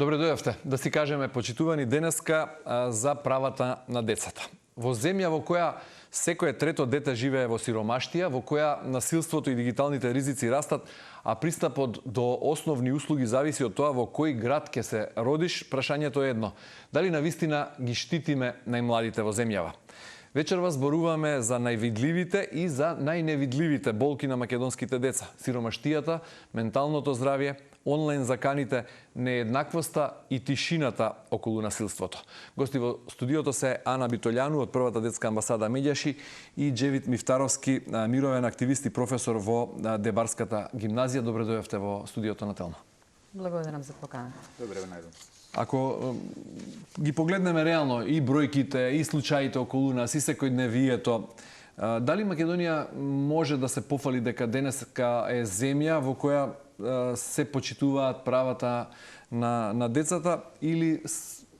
Добре дојавте. Да си кажеме, почитувани, денеска за правата на децата. Во земја во која секое трето дете живее во сиромаштија, во која насилството и дигиталните ризици растат, а пристапот до основни услуги зависи од тоа во кој град ќе се родиш, прашањето е едно: дали навистина ги штитиме најмладите во земјава? Вечерва зборуваме за највидливите и за најневидливите болки на македонските деца: сиромаштијата, менталното здравје, онлайн заканите, нееднаквоста и тишината околу насилството. Гости во студиото се Ана Битолјану од Првата детска амбасада Меѓаши и Джевит Мифтаровски, мировен активист и професор во Дебарската гимназија. Добре дојавте во студиото на Телма. Благодарам за поканата. Добре ве најдам. Ако ги погледнеме реално и бројките, и случаите околу нас, и секојдневието, дали Македонија може да се пофали дека денеска е земја во која се почитуваат правата на децата, или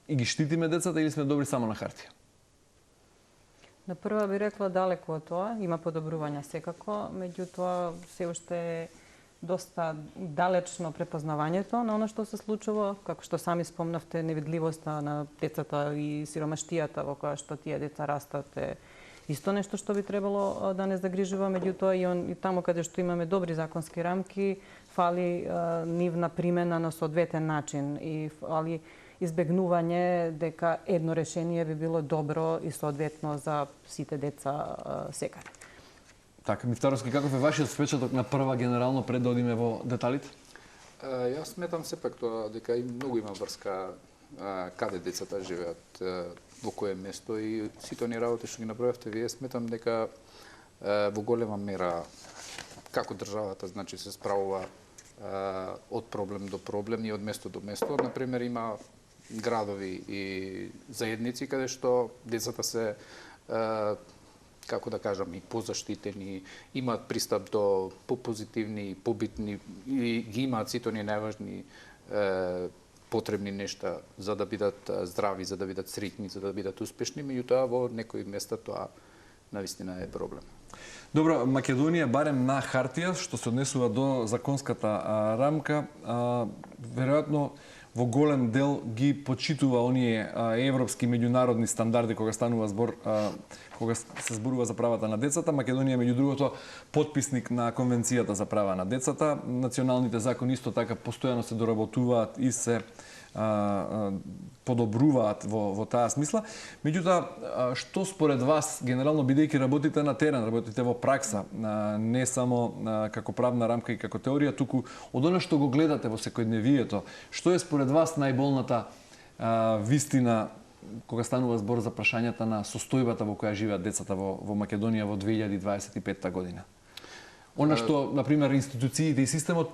и ги штитиме децата, или сме добри само на хартија? На прва би рекла далеко од тоа, има подобрувања секако, меѓутоа се уште е доста далечно препознавањето на оно што се случува, како што сами спомнавте, невидливоста на децата и сиромаштијата во која што тие деца растат е исто нешто што би требало да не загрижува, меѓутоа и таму каде што имаме добри законски рамки, фали нивна примена на соодветен начин и фали избегнување дека едно решение би било добро и соодветно за сите деца секаде. Така, Мифтаровски, каков е вашиот впечаток на прва генерално пред да одиме во деталите? Јас сметам сепак тоа дека и многу има врска каде децата живеат, во кое место, и сите оние работи што ги направивте вие, сметам дека во голема мера како државата се справува од проблем до проблем и од место до место. Например, има градови и заедници каде што децата се како да кажам, и позаштитени, имаат пристап до попозитивни, побитни, и ги имаат сите оние најважни потребни нешта за да бидат здрави, за да бидат среќни, за да бидат успешни, меѓутоа во некои места тоа навистина е проблем. Добро, Македонија барем на хартија, што се однесува до законската рамка, веројатно во голем дел ги почитува оние европски меѓународни стандарди кога станува збор, кога се зборува за правата на децата. Македонија меѓу другото потписник на Конвенцијата за права на децата. Националните закони исто така постојано се доработуваат и се подобруваат во таа смисла. Меѓутоа, што според вас, генерално бидејќи работите на терен, работите во пракса, не само како правна рамка и како теорија, туку од она што го гледате во секојдневието, што е според вас најболната вистина кога станува збор за прашањата на состојбата во која живеат децата во Македонија во 2025 година? Она што, например, институциите и системот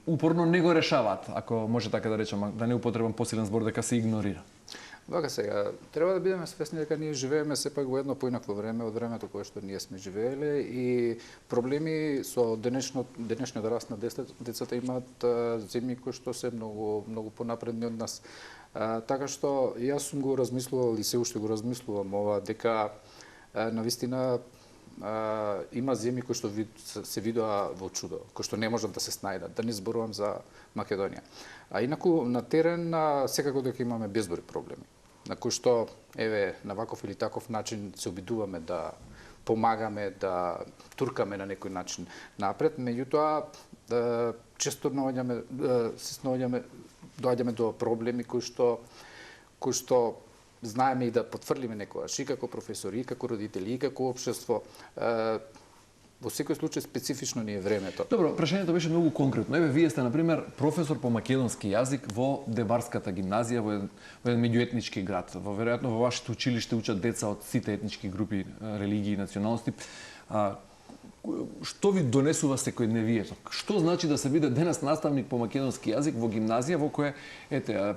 упорно не го решаваат, ако може така да речем, да не употребам посилен збор, дека се игнорира. Вака сега, треба да бидеме свесни дека ние живееме сепак во едно поинакво време од времето кое што ние сме живееле, и проблеми со денешниот раст на децата имаат земји кои што се многу понапредни од нас. Така што јас сум го размислувал и се уште го размислувам ова, дека навистина има земји кои што се видоа во чудо, кои што не можат да се снајдат, да не зборувам за Македонија. А инаку на терен секако дека имаме безброј проблеми, на кои што на ваков или таков начин се обидуваме да помагаме, да туркаме на некој начин напред, меѓутоа често доаѓаме до проблеми кои што знаеме и да потврлиме некогаш и како професори, и како родители, и како општество. Во секој случај специфично ни е времето. Добро, прашањето беше многу конкретно. Вие сте, например, професор по македонски јазик во Дебарската гимназија, во еден меѓуетнички град. Веројатно во вашето училиште учат деца од сите етнички групи, религии и националности. Што ви донесува секојдневието? Што значи да се биде денес наставник по македонски јазик во гимназија во која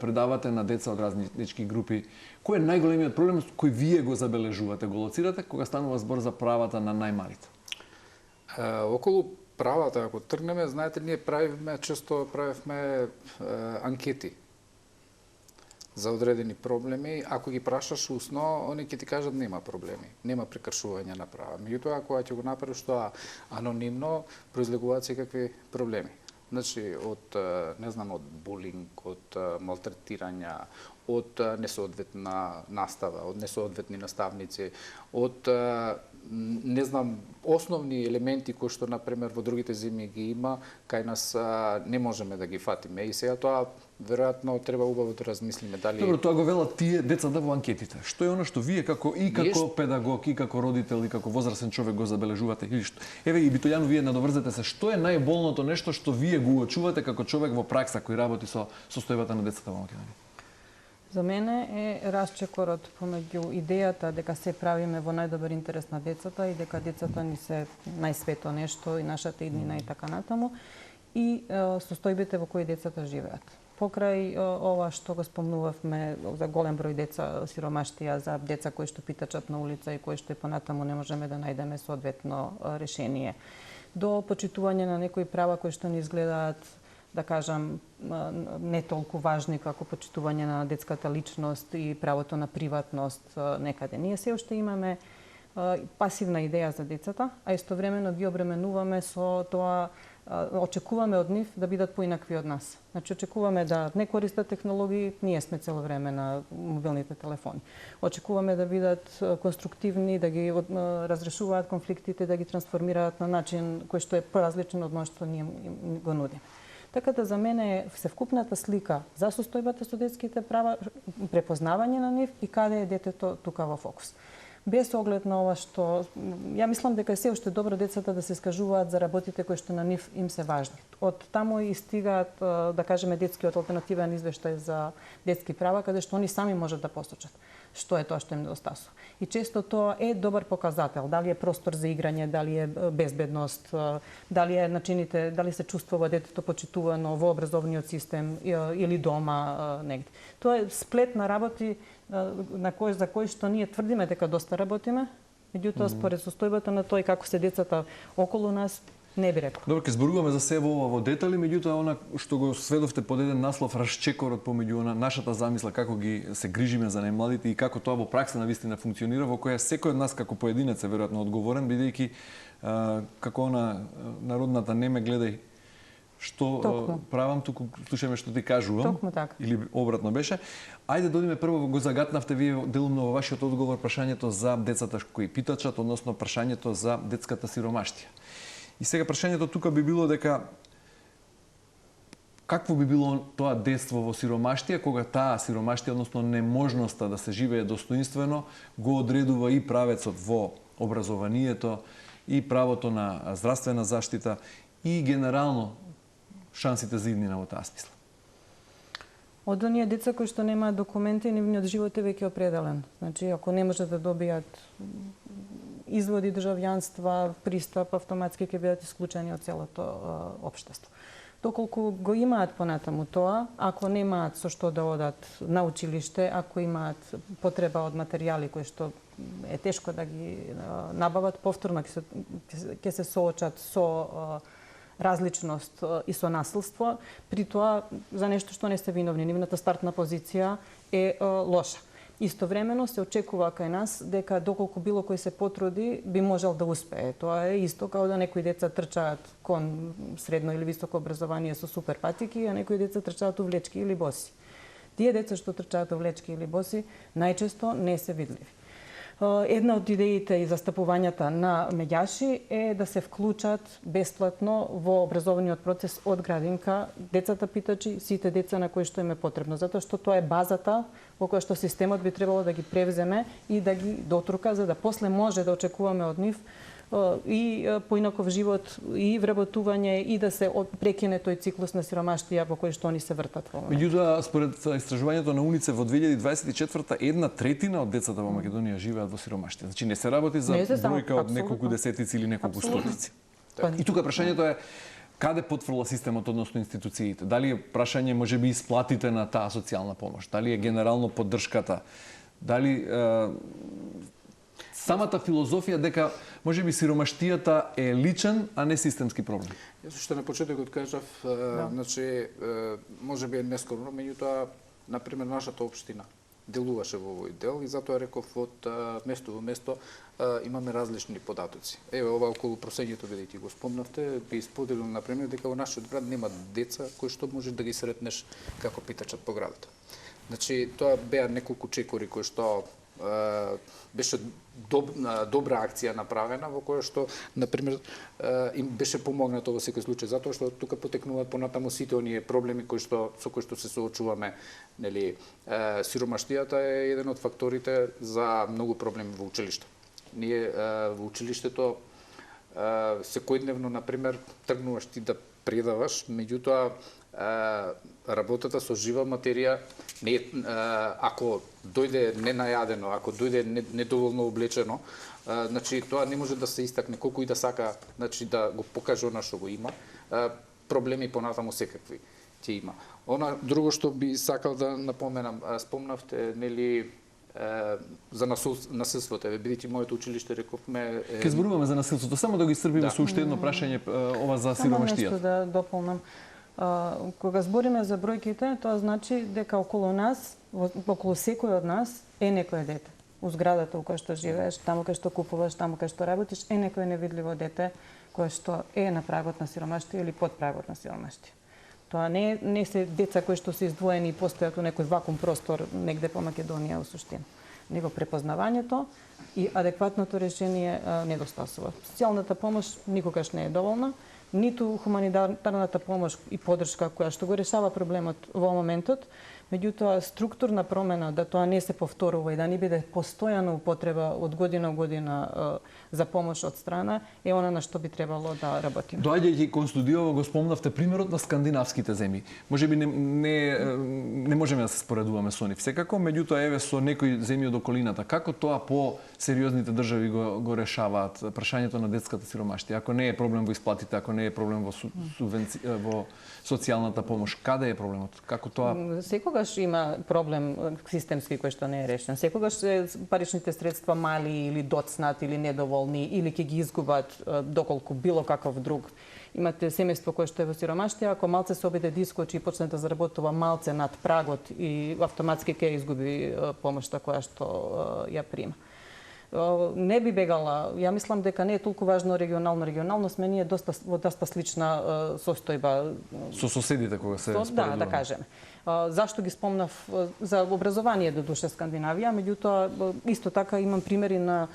предавате на деца од разни етнички групи? Кој е најголемиот проблем кој вие го забележувате, го лоцирате кога станува збор за правата на најмалите? Околу правата, ако тргнеме, знаете, ние често правевме анкети за одредени проблеми. Ако ги прашаш усно, они ќе ти кажат нема проблеми, нема прекршување на права. Меѓутоа, кога ќе го направиш тоа анонимно, произлегуваат секакви проблеми. Значи, од, не знам, од булинг, од малтретирања, од несоодветна настава, од несоодветни наставници, од не знам, основни елементи кои што, например, во другите земји ги има, кај нас не можеме да ги фатиме. И сега тоа, веројатно, треба убаво да размислиме дали... Добро, тоа го велат тие децата во анкетите. Што е оно што вие како педагог, и како родител, и како возрастен човек го забележувате? Или што? Еве, и Битолјано, вие надоврзете се. Што е најболното нешто што вие го уочувате како човек во пракса кој работи со состојбата на децата во Македонија? За мене е расчекорот помеѓу идејата дека се правиме во најдобар интерес на децата и дека децата ни се најсвето нешто и нашата иднина и така натаму, и состојбите во кои децата живеат. Покрај ова што го спомнувавме за голем број деца, сиромаштија, за деца кои што питачат на улица и кои што и понатаму не можеме да најдеме соодветно решение, до почитување на некои права кои што ни изгледаат, да кажам, не толку важни како почитување на детската личност и правото на приватност некаде. Ние се уште имаме пасивна идеја за децата, а истовремено ги обременуваме со тоа, очекуваме од нив да бидат поинакви од нас. Значи, очекуваме да не користат технологии, ние сме цело време на мобилните телефони. Очекуваме да бидат конструктивни, да ги разрешуваат конфликтите, да ги трансформираат на начин кој што е поразличен од оној што ние го нудиме. Така да за мене е севкупната слика за состојбата со детските права, препознавање на нив и каде е детето тука во фокус. Без оглед на ова што, ја мислам дека е се уште добро децата да се искажуваат за работите кои што на нив им се важни. Од таму и стигаат, да кажеме, детскиот алтернативен извештај за детски права, каде што они сами можат да посочат што е тоа што им недостасува. И често тоа е добар показател, дали е простор за играње, дали е безбедност, дали е начините, дали се чувствува детето почитувано во образовниот систем или дома негде. Тоа е сплет на работи за кои што ние тврдиме дека доста работиме, меѓутоа според состојбата на тој како се децата околу нас, не би рекла. Добро, ќе зборуваме за себе ова во детали, меѓутоа она што го сведовте под еден наслов, расчекорот помеѓу нашата замисла како ги се грижиме за најмладите и како тоа во пракса навистина функционира, во која секој од нас како поединец е веројатно одговорен, бидејќи како она народната не ме гледај што правам, туку слушаме што ти кажувам. Токму така. Или обратно беше. Ајде да одиме прво, го загатнавте вие делумно во вашиот одговор прашањето за децата кои питачат, односно прашањето за детската сиромаштија. И сега прашањето тука би било дека какво би било тоа детство во сиромаштија, кога таа сиромаштија, односно неможноста да се живее достоинствено, го одредува и правецот во образованието, и правото на здравствена заштита, и генерално шансите за иднина во таа смисла. Од оние деца кои што немаат документи, нивниот живот е веќе определен. Значи, ако не можат да добијат изводи државјанства, пристап, автоматски ќе бидат исклучени од целото општество. Доколку го имаат понатаму тоа, ако немаат со што да одат на училиште, ако имаат потреба од материјали кои што е тешко да ги набават, повторно ќе се соочат со различност и со насилство, при тоа за нешто што не се виновни. Нивната стартна позиција е лоша. Истовремено се очекува кај нас дека доколку било кој се потруди, би можел да успее. Тоа е исто како да некои деца трчаат кон средно или високо образование со супер патики, а некои деца трчаат увлечки или боси. Тие деца што трчаат увлечки или боси, најчесто не се видливи. Една од идеите и застапувањата на меѓаши е да се вклучат бесплатно во образовниот процес од градинка децата питачи, сите деца на кои што им е потребно, затоа што тоа е базата во која што системот би требало да ги превземе и да ги дотрука, за да после може да очекуваме од нив и поинаков живот, и вработување, и да се прекине тој циклус на сиромаштија во кој што они се вртат во момент. Меѓутоа, според истражувањето на УНИЦЕФ во 2024 1/3 од децата во Македонија живеат во сиромаштија. Значи не се работи за бројка од неколку десетици или неколку стотици. И тука прашањето е каде потфрла системот, односно институциите? Дали е прашање можеби исплатите на таа социјална помош? Дали е генерално поддршката? Дали самата филозофија дека можеби сиромаштијата е личен, а не системски проблем? Јас што на почетокот кажав, значи можеби е нескоро, меѓутоа, например, нашата општина делуваше во овој дел и затоа реков од место во место имаме различни податоци. Еве ова околу просењето, бидејќи го спомнавте, би споделил на пример дека во нашиот град нема деца кои што може да ги сретнеш како питачат по градот. Значи тоа беа неколку чекори кои што беше добра акција направена во која што на пример им беше помогнато во секој случај затоа што тука потекнуваат понатаму сите оние проблеми со кои што се соочуваме, нели, сиромаштијата е еден од факторите за многу проблеми во училиште. Ние во училиштето секојдневно на пример тргнуваш ти да предаваш, меѓутоа работата со жива материја не ако дојде ненајадено, ако дојде недоволно облечено, значи тоа не може да се истакне колку и да сака, значи да го покаже она што го има. Проблеми понатаму секакви ќе има. Она друго што би сакал да напоменам, спомнавте нели за насилството, бидејќи моето училиште рековме Ке зборуваме за насилството, само да го исцрпиме со уште едно прашање ова за сиромаштијата. Само нешто да дополнам. Кога збориме за бројките, тоа значи дека околу нас, околу секој од нас е некое дете. У зградата во која што живееш, таму кај што купуваш, таму кај што работиш, е некое невидливо дете кое што е на прагот на сиромаштија или под прагот на сиромаштија. Тоа не се деца кои што се издвоени и постојат во некој вакуум простор негде по Македонија во суштина. Него препознавањето и адекватното решение недостасува. Социјалната помош никогаш не е доволна, ниту хуманитарната помош и поддршка која што го решава проблемот во моментот, меѓутоа структурна промена да тоа не се повторува и да не биде постојано употреба од година во година за помош од страна е она на што би требало да работиме. Доаѓајќи кон студиово го спомнавте примерот на скандинавските земји. Можеби не можеме да се споредуваме со нив секако, меѓутоа еве со некои земји од околината, како тоа по сериозните држави го решаваат прашањето на детската сиромаштија? Ако не е проблем во исплатите, ако не е проблем во во социјалната помош, каде е проблемот? Како тоа? Секогаш има проблем системски кој што не е решен. Секогаш паричните средства мали или доцнат или недоволни или ќе ги изгубат доколку било каков друг. Имате семејство кое што е во сиромаштија, ако малце се обиде да искочи и почне да заработува малце над прагот и автоматски ќе изгуби помошта која што ја прима. Не би бегала. Ја мислам дека не е толку важно регионално. Регионално сме ние во доста слична состојба. Со соседите кога се споредуваме. Да кажеме. Зашто ги спомнав за образование до душа Скандинавија, меѓутоа исто така имам примери на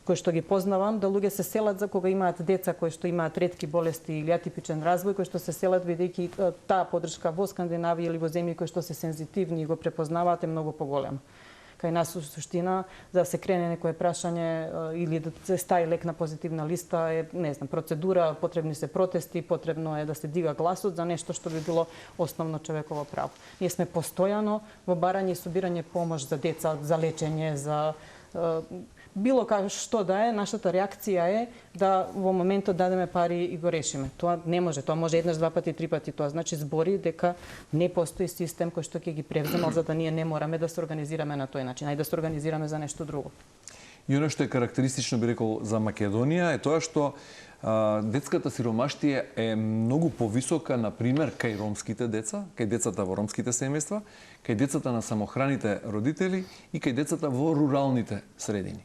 кои што ги познавам, да луѓе се селат за кога имаат деца кои што имаат ретки болести или атипичен развој, кои што се селат бидејќи таа поддршка во Скандинавија или во земји кои што се сензитивни и го препознаваат е многу поголема. Кај нас во суштина да се крене некое прашање или да се стави лек на позитивна листа е, не знам, процедура, потребни се протести, потребно е да се дига гласот за нешто што би било основно човеково право. Ние сме постојано во барање и собирање помош за деца, за лечење, за било како што да е, нашата реакција е да во моментот дадеме пари и го решиме. Тоа не може, тоа може еднаш, два пати, три пати, тоа значи збори дека не постои систем кој што ќе ги превземал за да ние не мораме да се организираме на тој начин, ајде да се организираме за нешто друго. И оно што е карактеристично, би рекол, за Македонија е тоа што детската сиромаштија е многу повисока, например, кај ромските деца, кај децата во ромските семејства, кај децата на самохраните родители и кај децата во руралните средини.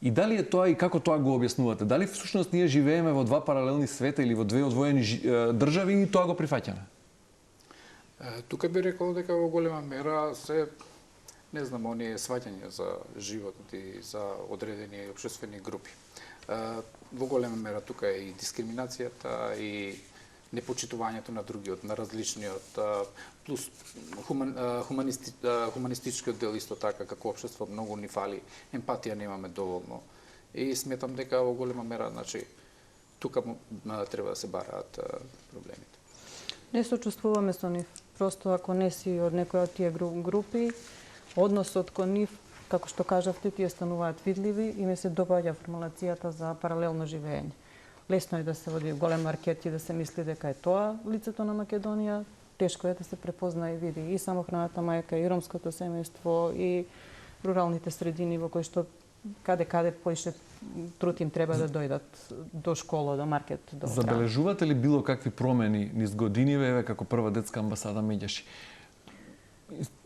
И дали е тоа и како тоа го објаснувате? Дали всушност ние живееме во два паралелни света или во две одвоени држави и тоа го прифаќаме? Тука би рекол дека во голема мера се, не знам, оние сваќања за животот и за одредени општествени групи. Во голема мера тука е и дискриминацијата и непочитувањето на другиот, на различниот, плюс хуманистичкиот дел исто така, како општество многу ни фали, емпатија немаме доволно. И сметам дека во голема мера, значи, тука треба да се бараат проблемите. Не сочувствуваме со нив. Просто ако не си од некоја од тие групи, односот кон нив, како што кажавте, тие стануваат видливи и ми се допаѓа формулацијата за паралелно живење. Лесно е да се води голем маркет и да се мисли дека е тоа лицето на Македонија. Тешко е да се препозна и види и самохраната мајка, и ромското семејство, и руралните средини во кои што каде поише труд им треба да дојдат до школа, до маркет, до храна. Забележувате ли било какви промени низ годиниве, еве како прва детска амбасада меѓаш?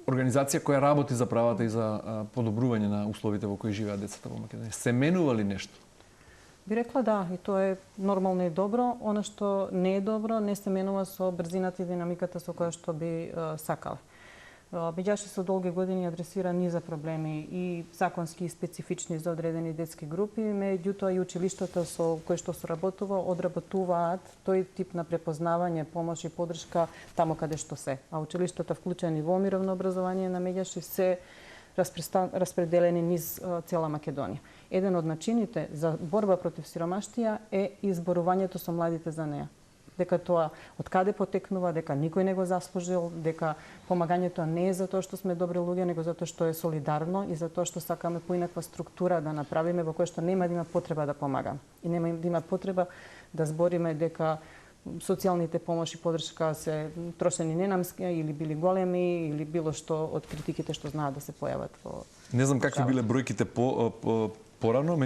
организација која работи за правата и за подобрување на условите во кои живеат децата во Македонија. Се менува ли нешто? Би рекла да, и тоа е нормално и добро. Она што не е добро, не се менува со брзината и динамиката со која што би сакале. Меѓаши со долги години адресира низа проблеми и законски и специфични за одредени детски групи, меѓутоа и училиштата со кои што соработува одработуваат тој тип на препознавање, помош и поддршка таму каде што се. А училиштата вклучени во мировно образование на Меѓаши се распределени низ цела Македонија. Еден од начините за борба против сиромаштија е изборувањето со младите за неа. Дека тоа од каде потекнува, дека никој не го заслужил, дека помагањето не е за тоа што сме добри луѓе, него затоа што е солидарно и за тоа што сакаме поинаква структура да направиме во која што нема да има потреба да помагаме. И нема да има потреба да збориме дека социјалните помоши и поддршка се трошени ненамски или били големи или било што од критиките што знаат да се појават во. Не знам какви биле бројките порано,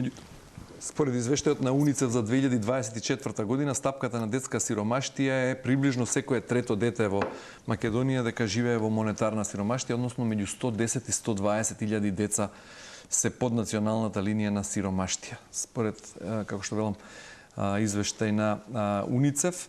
според извештајот на УНИЦЕФ за 2024 година, стапката на детска сиромаштија е приближно секое трето дете во Македонија дека живее во монетарна сиромаштија, односно меѓу 110 и 120 илјади деца се под националната линија на сиромаштија. Според, како што велам, извештај на УНИЦЕФ,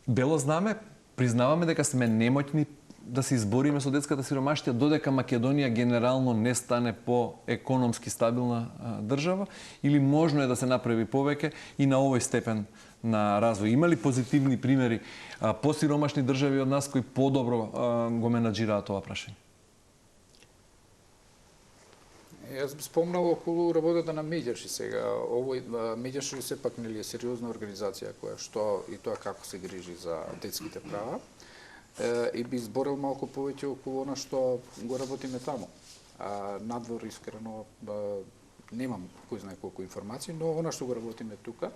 бело знаме, признаваме дека сме немоќни да се избориме со детската сиромаштија додека Македонија генерално не стане по економски стабилна држава, или можно е да се направи повеќе и на овој степен на развој? Има ли позитивни примери посиромашни држави од нас кои подобро го менаџираат тоа прашање? Јас би спомнал околу работата на Меѓаши сега. Овој Меѓаши сепак нели е сериозна организација која што и тоа како се грижи за детските права. И би зборил малку повеќе околу она што го работиме таму. Надвор, искрено, немам кој знае колку информации, но она што го работиме тука,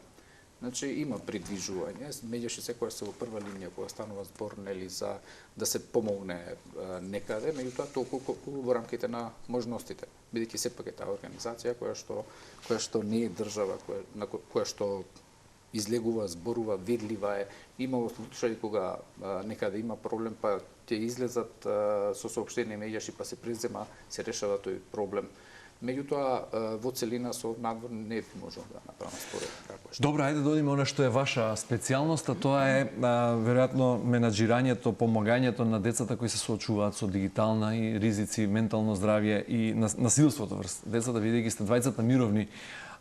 значи има придвижување. Меѓаши секојаш се во прва линија кога станува збор нели за да се помогне некаде, меѓутоа толку колку во рамките на можностите, бидејќи сепак е таа организација која што не е држава, која што излегува, зборува, видлива е. Има случаи кога некаде има проблем, па ќе излезат со соопштение Меѓаши, па се презема, се решава тој проблем. Меѓутоа, во целина со надвор не би можел да направам според како што. Добро, ајде да одиме она што е ваша специјалност, а тоа е веројатно менаџирањето, помагањето на децата кои се соочуваат со дигитална и ризици, ментално здравје и насилството врз децата, бидејќи сте двајцата мировни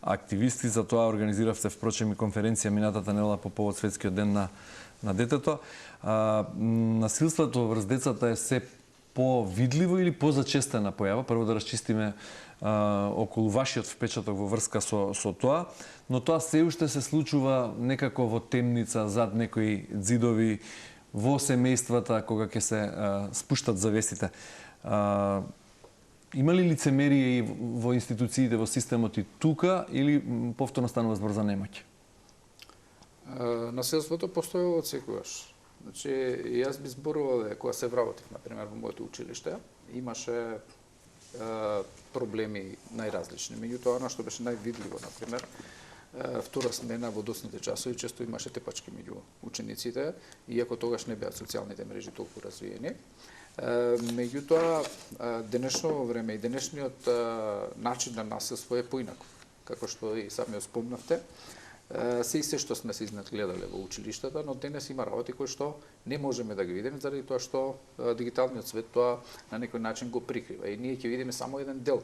активисти, за тоа организиравте впрочем и конференција минатата недела по повод Светскиот ден на детето. Насилството врз децата е се повидливо или позачестена појава? Прво да расчистиме околу вашиот впечаток во врска со тоа, но тоа се уште се случува некако во темница, зад некои ѕидови, во семејствата, кога ќе се спуштат завесите. Има ли лицемерие и во институциите, во системот и тука, или повторно станува збор за немоќ? Насилството постои од секогаш. Значи, јас би зборувал дека кога се вработив, например, во моето училиште, имаше проблеми најразлични. Меѓутоа, она што беше највидливо, например, втора смена во доцните часови често имаше тепачки меѓу учениците, иако тогаш не беа социјалните мрежи толку развиени. Меѓутоа, денешно време и денешниот начин на насилство е поинаков. Како што и сами спомнавте, се што сме се изнадгледале во училиштата, но денес има работи кои што не можеме да ги видиме заради тоа што дигиталниот свет тоа на некој начин го прикрива и ние ќе видиме само еден дел,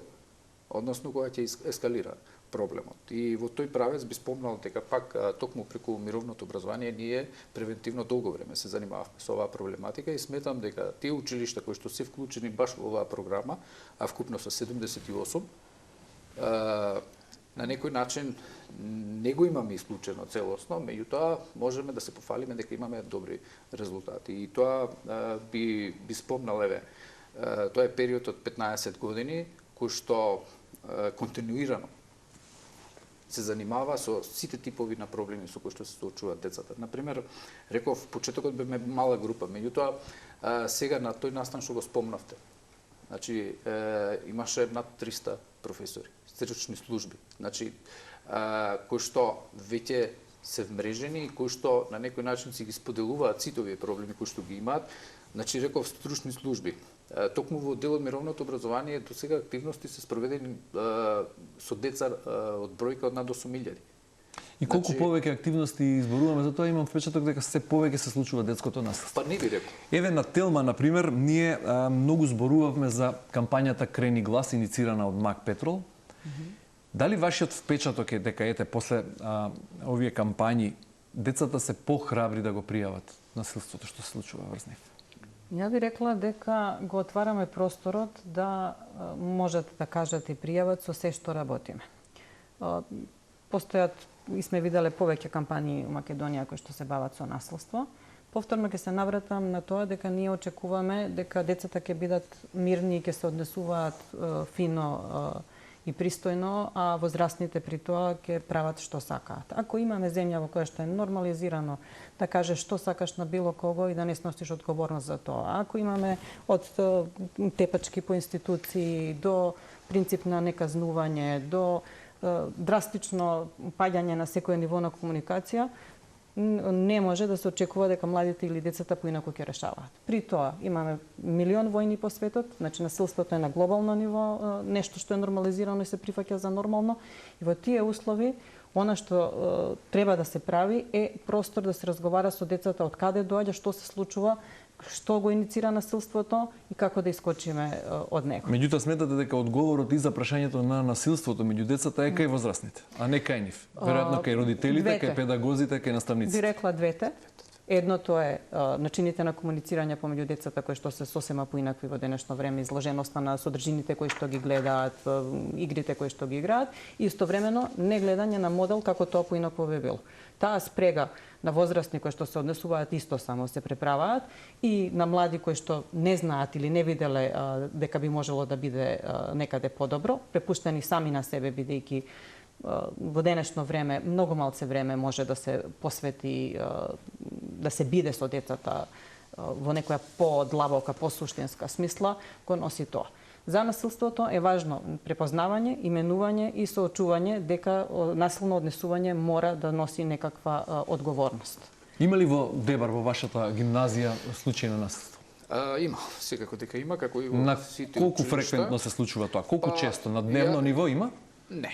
односно кога ќе ескалира проблемот. И во тој правец би спомнал дека пак токму преку мировното образование ние превентивно долго време се занимававме со оваа проблематика и сметам дека тие училишта кои што се вклучени баш во оваа програма, а вкупно со 78, на некој начин не го имаме исклучено целосно, меѓутоа можеме да се пофалиме дека имаме добри резултати. И тоа би спомнал, тоа е период од 15 години кој што континуирано се занимава со сите типови на проблеми со кои што се соочуваат децата. Например, реков, почетокот беме мала група, меѓутоа сега на тој настан што го спомнавте. Значи, имаше над 300 професори, стручни служби, значи, кои што веќе се вмрежени и кои што на некој начин си ги споделуваат сите овие проблеми кои што ги имаат, Значи, реков стручни служби. Токму во делот мировното образование до сега активности се спроведени со деца од бројка од над 8.000. И колку повеќе активности изборуваме, за тоа имам впечаток дека се повеќе се случува детското насилство. Па не би рекол. Еве на Телма, например, ние многу зборувавме за кампањата Крени глас, иницирана од Мак Петрол. Дали вашиот впечаток е дека ете после овие кампањи децата се похрабри да го пријават насилството што се случува врз нив? Ја би рекла дека го отвараме просторот да можат да кажат и пријават со се што работиме. Постојат и сме виделе повеќе кампањи у Македонија кои што се бават со насилство. Повторно ќе се навратам на тоа дека ние очекуваме дека децата ќе бидат мирни и ќе се однесуваат фино и пристојно, а возрастните при тоа ќе прават што сакаат. Ако имаме земја во која што е нормализирано да кажеш што сакаш на било кого и да не сносиш одговорност за тоа. Ако имаме од тепачки по институции до принцип на неказнување, до драстично паѓање на секој ниво на комуникација, не може да се очекува дека младите или децата поинаку ќе решаваат. При тоа имаме милион војни по светот, значи насилството е на глобално ниво, нешто што е нормализирано и се прифаќа за нормално. И во тие услови, она што треба да се прави е простор да се разговара со децата од каде доаѓа, што се случува, што го иницира насилството и како да искочиме од него. Меѓутоа сметате дека одговорот и за прашањето на насилството меѓу децата е кај возрастните, а не кај нив. Веројатно кај родителите, кај педагозите, кај наставниците. Би рекла двете. Едното е начините на комуницирање помеѓу децата кои што се сосема поинакви во денешно време, изложеноста на содржините кои што ги гледаат, игрите кои што ги играат, и истовремено не гледање на модел како тоа поинаку би било. Таа спрега на возрастни кои што се однесуваат исто само се преправаат и на млади кои што не знаат или не виделе дека би можело да биде некаде подобро, препуштени сами на себе бидејќи во денешно време многу малце време може да се посвети да се биде со децата во некоја подлабока, посуштинска смисла, го носи тоа. За насилството е важно препознавање, именување и соочување дека насилно однесување мора да носи некаква одговорност. Има ли во Дебар, во вашата гимназија, случаи на насилство? Има, секако дека има, како и во на сите колку училишта. фреквентно се случува тоа? Колку често? На дневно ниво има? Не.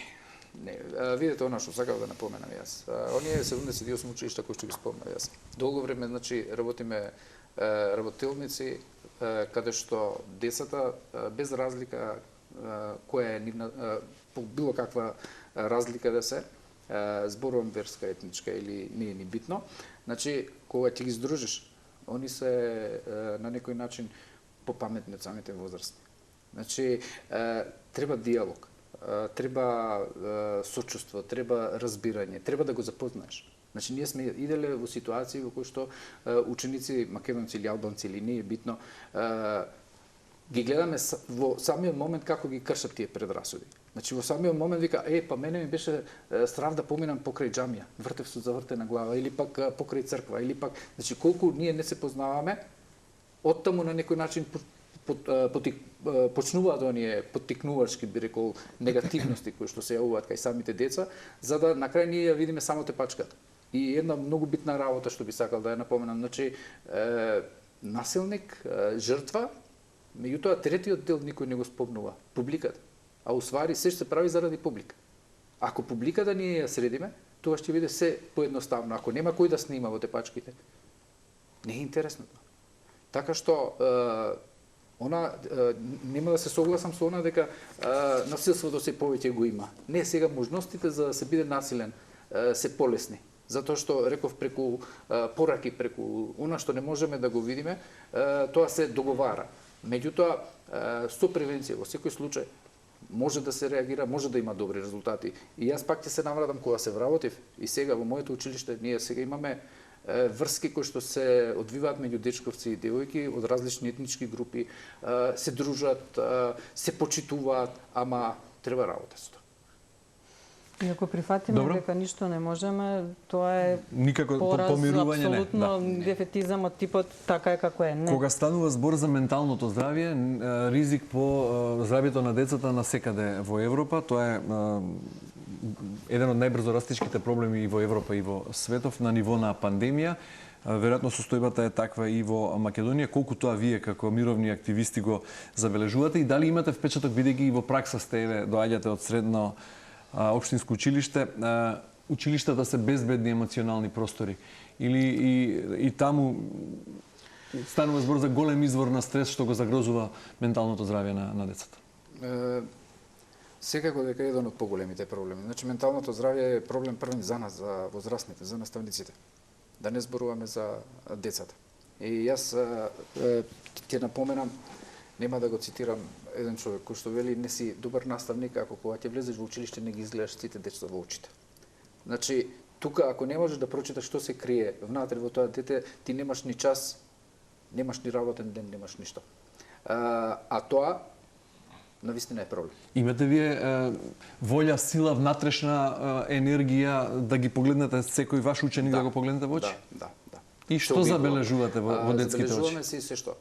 Видете она што сакав да напоменам јас. Оние 78 училишта кои што ги спомнав јас. Долго време, значи, работиме работилници каде што децата без разлика која е нивна било каква разлика да се зборувам верска, етничка или не е ни битно, значи кога ќе ги здружиш, они се на некој начин попаметни од самите возрастни. Значи треба диалог, треба сочувство, треба разбирање, треба да го запознаеш. Значи, ние сме иделе во ситуации во кои што ученици, македонци или албанци или не е битно, ги гледаме во самиот момент како ги кршат тие предрасуди. Значи, во самиот момент вика, па мене ми беше страв да поминам покрај џамија, вртев со завртена глава, или пак покрај црква, или пак, значи, колку ние не се познаваме, оттаму на некој начин почнуваат оние поттикнувачки, би рекол, негативности кои што се јавуваат кај самите деца, за да на крај ние ја видиме само тепачката. И една многу битна работа што би сакал да ја напоменам, значи насилник, жртва, меѓутоа третиот дел никој не го спомнува, публиката. А уствари се што се прави заради публика. Ако публиката ние ја средиме, тоа ќе биде се поедноставно. Ако нема кој да снима во тепачките, не е интересно тоа. Така што нема да се согласам со она дека насилството се повеќе го има. Не, сега можностите за да се биде насилен се полесни. Затоа што, реков, преку пораки, преку она што не можеме да го видиме, тоа се договара. Меѓутоа, со превенција, во секој случај, може да се реагира, може да има добри резултати. И јас пак ќе се навратам кога се вработив и сега во моето училиште, ние сега имаме врски кои што се одвиваат меѓу дечковци и девојки од различни етнички групи, се дружат, се почитуваат, ама треба работа со тоа. И ако прифатиме дека ништо не можеме, тоа е никако помирување не. Апсолутно дефетизам од типот така е како е. Не. Кога станува збор за менталното здравје, ризик по здравјето на децата насекаде во Европа, тоа е еден од најбрзо растичките проблеми и во Европа и во светов на ниво на пандемија. Веројатно состојбата е таква и во Македонија. Колку тоа вие како мировни активисти го забележувате и дали имате впечаток, бидејќи и во пракса сте доаѓате од средно општинско училиште, училиштата се безбедни емоционални простори или и таму станува збор за голем извор на стрес што го загрозува менталното здравје на децата? Секако дека е еден од поголемите проблеми. Значи, менталното здравје е проблем првен за нас, за возрастните, за наставниците. Да не зборуваме за децата. И јас ќе напоменам, нема да го цитирам еден човек кој што вели не си добар наставник ако кога ќе влезеш во училиште не ги изгледаш сите деца во очите. Значи, тука ако не можеш да прочиташ што се крие внатре во тоа дете, ти немаш ни час, немаш ни работен ден, немаш ништо. А тоа навистина е проблем. Имате вие волја, сила, внатрешна енергија да ги погледнете секој ваш ученик да го погледнете во очи? Да. И што забележувате во детските очи? Забележуваме се што.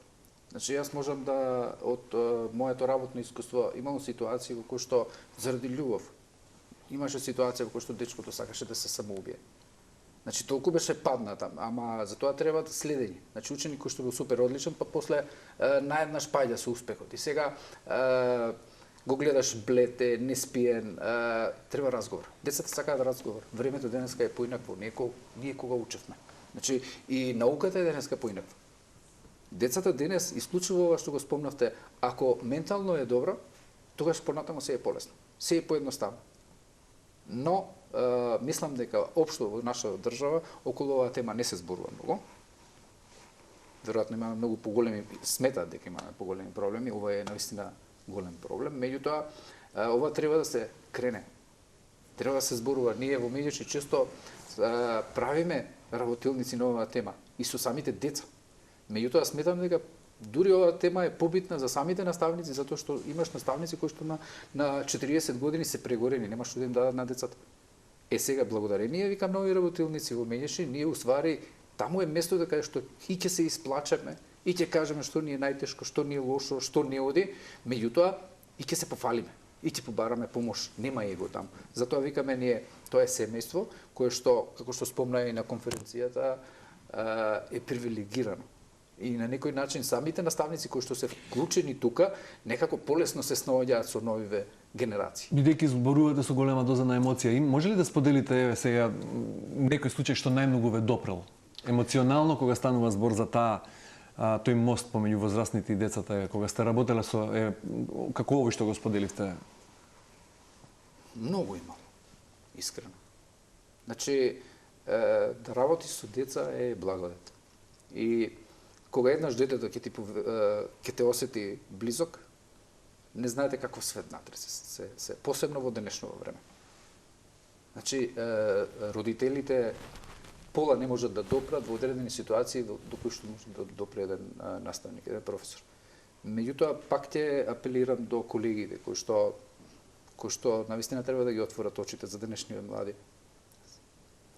Значи, јас можам да, од моето работно искуство, имам ситуации во кои што, заради љубов, имаше ситуација во кои што дечкото сакаше да се самоубие. Значи, толку беше падната, ама за тоа треба следење. Значи, ученик кој што бил супер одличен, па после наеднаш паѓа со успехот. И сега го гледаш блете, неспиен, треба разговор. Децата сакаат разговор. Времето денеска е поинакво, ние кога учевме. Значи, и науката е денеска поинаква. Децата денес, исклучиво ова што го спомнавте, ако ментално е добро, тогаш понатаму се е полесно. Се е поедноставно. Но, мислам дека општо во нашата држава околу оваа тема не се зборува многу. Веројатно имаме многу поголеми, сметаат дека имаме поголеми проблеми, ова е навистина голем проблем, меѓутоа ова треба да се крене. Треба да се зборува. Ние во медиумите често правиме работилници на оваа тема и со самите деца. Меѓутоа сметам дека дури оваа тема е побитна за самите наставници, затоа што имаш наставници кои што на 40 години се прегорени, нема што да им дадат на децата. Сега благодарение викам нови работилници во Меѓеши, ние уствари таму е место да каде што и ќе се исплачеме, и ќе кажеме што ни е најтешко, што ни е лошо, што не оди, меѓутоа и ќе се пофалиме и ќе побараме помош. Нема его таму. Затоа викаме ние, тоа е семејство кое што, како што спомна и на конференцијата, е привилегирано. И на некој начин самите наставници кои што се вклучени тука, некако полесно се снаоѓаат со новиве генерации. Бидејќи зборувате со голема доза на емоција, може ли да споделите сега некој случај што најмногу ве допрел? Емоционално кога станува збор за тој мост помеѓу возрастните и децата, кога сте работеле со како овој што го споделивте? Многу имам, искрено. Значи, да работи со деца е благодет. И кога еднаш детето ќе те осети близок, не знаете каков свет натре се посебно во денешно време. Значи, родителите пола не можат да допрат во одредени ситуации до кои што може да допре еден наставник, еден професор. Меѓутоа, пак ќе апелирам до колегите кои што навистина треба да ги отворат очите за денешните млади.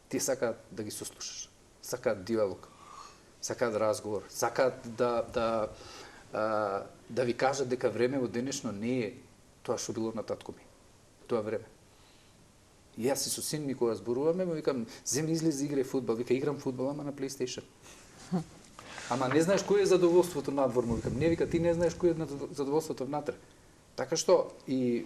Тие сакаат да ги сослушаш, сакаат диалог, сакаат разговор, сакаат да ви кажат дека време во денешно не е тоа што било на татко ми. Тоа време. И јас и со син ми кога зборуваме, му викам, земи излези играј фудбал, вика играм фудбал, ама на PlayStation. Ама не знаеш кој е задоволството надвор, му викам, не вика ти не знаеш кој е задоволството внатре. Така што и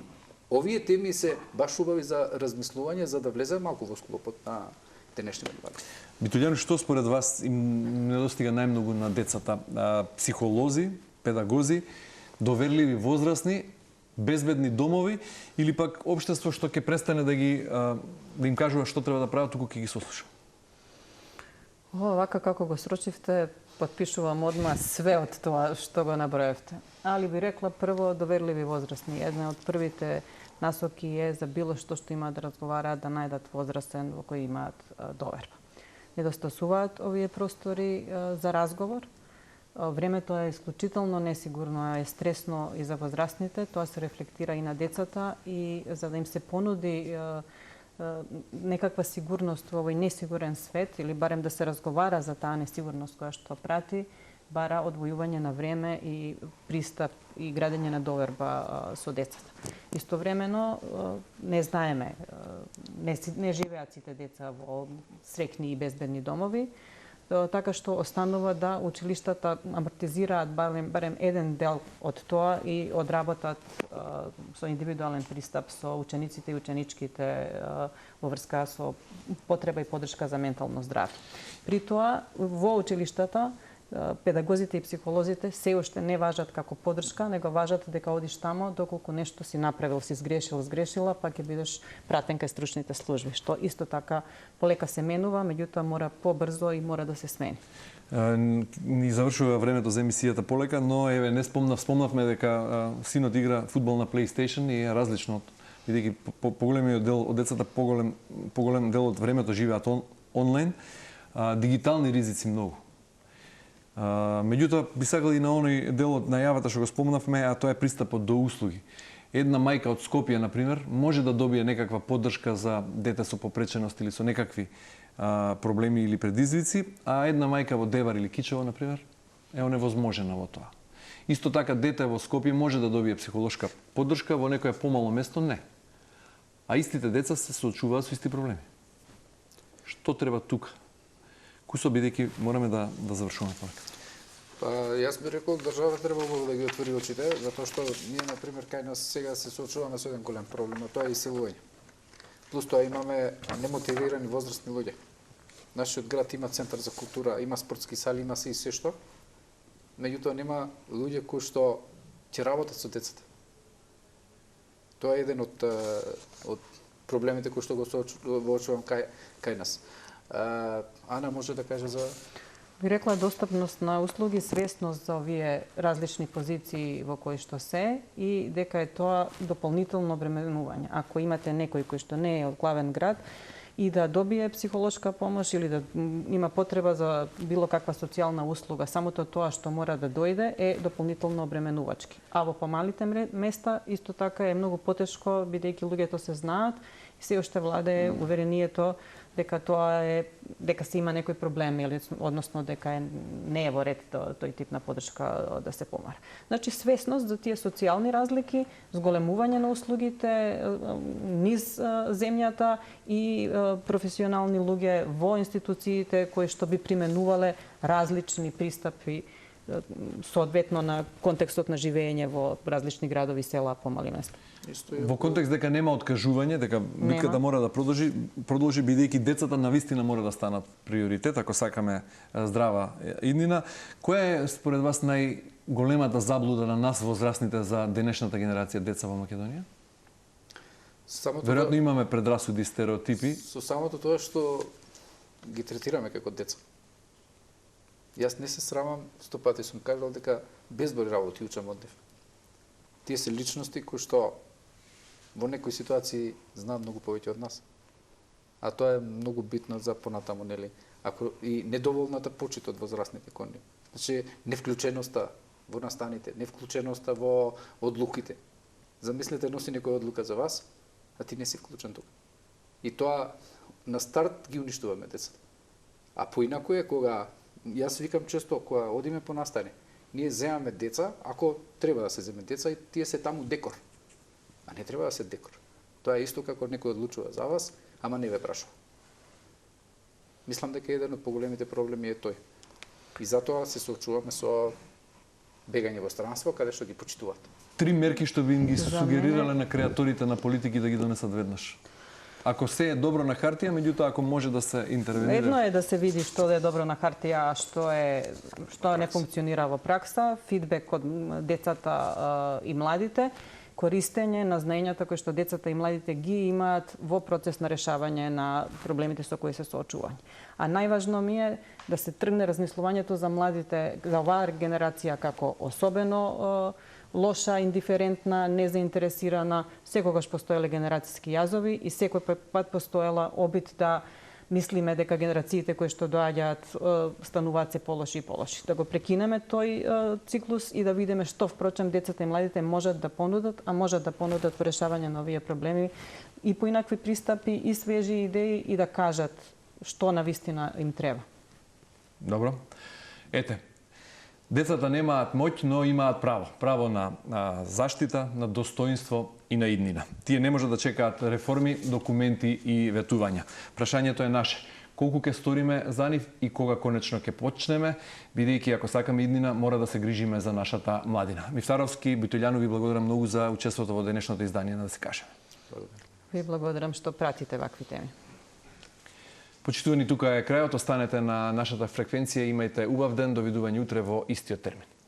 овие теми се баш убави за размислување, за да влезе малку во склопот на денешните млади. Битолјан, што според вас им недостига најмногу на децата? Психолози, педагози, доверливи возрастни, безбедни домови или пак општество што ќе престане да им кажува што треба да прават, туку ќе ги сослуша? Овака како го срочивте, потпишувам одма све од тоа што го наброевте. Али би рекла прво доверливи возрастни. Една од првите насоки е за било што има да разговараат, да најдат возрастен во кој имаат доверба. Недостасуваат овие простори за разговор. Времето е исклучително несигурно, е стресно и за возрастните, тоа се рефлектира и на децата и за да им се понуди некаква сигурност во овој несигурен свет или барем да се разговара за таа несигурност која што прати, бара одвојување на време и пристап и градење на доверба со децата. Истовремено не знаеме не живеат сите деца во среќни и безбедни домови, така што останува да училиштата амортизираат барем еден дел од тоа и одработат со индивидуален пристап со учениците и ученичките во врска со потреба и поддршка за ментално здравје. При тоа, во училиштата, педагозите и психолозите се уште не важат како поддршка, него важат дека одиш тамо доколку нешто си направил, си сгрешила, па ќе бидеш пратен кај стручните служби, што исто така полека се менува, меѓутоа мора побрзо и мора да се смени. Ни завршува времето за емисијата полека, но еве не спомнавме дека синот игра фудбал на PlayStation и е различно од бидејќи поголемиот дел од децата поголем дел од времето живеат онлайн, дигитални ризици многу. Меѓутоа, би сакал и на оној дел од најавата што го спомнавме, а тоа е пристапот до услуги. Една мајка од Скопје, например, може да добие некаква поддршка за дете со попреченост или со некакви проблеми или предизвици, а една мајка во Девар или Кичево, например, е оневозможена во тоа. Исто така, дете во Скопје може да добие психолошка поддршка, во некое помало место не. А истите деца се соочуваат со исти проблеми. Што треба тука? Кусо, бидејќи мораме да завршуваме полека. Па, јас би рекол државата треба да ги отвори очите, затоа што ние, например, кај нас сега се соочуваме со еден голем проблем, а тоа е иселување. Плюс тоа имаме немотивирани возрастни луѓе. Нашиот град има центар за култура, има спортски сали, има се и се што. Меѓутоа нема луѓе кои што ќе работат со децата. Тоа е еден од проблемите кои што го воочувам кај нас. Ана може да каже за... Би рекла достапност на услуги, свесност за овие различни позиции во кои што се и дека е тоа дополнително обременување. Ако имате некој кој што не е од главен град и да добие психолошка помош или да има потреба за било каква социјална услуга, самото тоа што мора да дојде е дополнително обременувачки. А во помалите места исто така е многу потешко, бидејќи луѓето се знаат и се уште владее уверението дека дека се има некој проблем или односно дека не е во ред тој тип на поддршка да се помара. Значи свесност за тие социјални разлики, зголемување на услугите низ земјата и професионални луѓе во институциите кои што би применувале различни пристапи соодветно на контекстот на живење во различни градови, села, помали места. Во контекст дека нема откажување, дека битката мора да продолжи бидејќи децата навистина мора да станат приоритет ако сакаме здрава иднина. Која е според вас најголемата заблуда на нас возрастните за денешната генерација деца во Македонија? Веројатно имаме предрасуди, стереотипи. Со самото тоа што ги третираме како деца. Јас не се срамам, 100 пати сум кажал дека безброј работи учам од нив. Тие се личности кои што во некои ситуации знаат многу повеќе од нас. А тоа е многу битно за понатаму, нели? Ако и недоволната почит од возрастните кон нив. Значи, невклученоста во настаните, невклученоста во одлуките. Замислете, носи некоја одлука за вас, а ти не си вклучен тука. И тоа на старт ги уништуваме децата. А поинаку е кога јас викам често кога одиме по настани, ние земаме деца, ако треба да се земе деца и тие се таму декор. А не треба да се декор. Тоа е исто како некој одлучува за вас, ама не ве прашува. Мислам дека еден од поголемите проблеми е тој. И затоа се соочуваме со бегање во странство, каде што ги почитуваат. 3 мерки што би ги сугерирале на креаторите на политики да ги донесат веднаш. Ако се е добро на хартија, меѓутоа ако може да се интервенира. Едно е да се види што е добро на хартија, а што не функционира во пракса, фидбек од децата и младите, користење на знаењата кои што децата и младите ги имаат во процес на решавање на проблемите со кои се соочуваат. А најважно ми е да се тргне размислувањето за младите, за оваа генерација како особено лоша, индиферентна, незаинтересирана, секогаш постоеле генерацијски јазови и секој пат постоела обид да мислиме дека генерациите кои што доаѓаат стануваат се полоши и полоши. Да го прекинеме тој циклус и да видиме што впрочем децата и младите можат да понудат, а можат да понудат во решавање на овие проблеми и поинакви пристапи и свежи идеи и да кажат што навистина им треба. Добро. Ете, децата немаат моќ, но имаат право. Право на заштита, на достоинство и на иднина. Тие не можат да чекаат реформи, документи и ветувања. Прашањето е наше. Колку ќе сториме за нив и кога конечно ќе почнеме, бидејќи ако сакаме иднина, мора да се грижиме за нашата младина. Мифтаровски, Битолјану, ви благодарам многу за учеството во денешното издание на Да се кажеме. Ви благодарам што пратите вакви теми. Почитувани, тука е крајот. Останете на нашата фреквенција. Имајте убав ден. Довидување утре во истиот термин.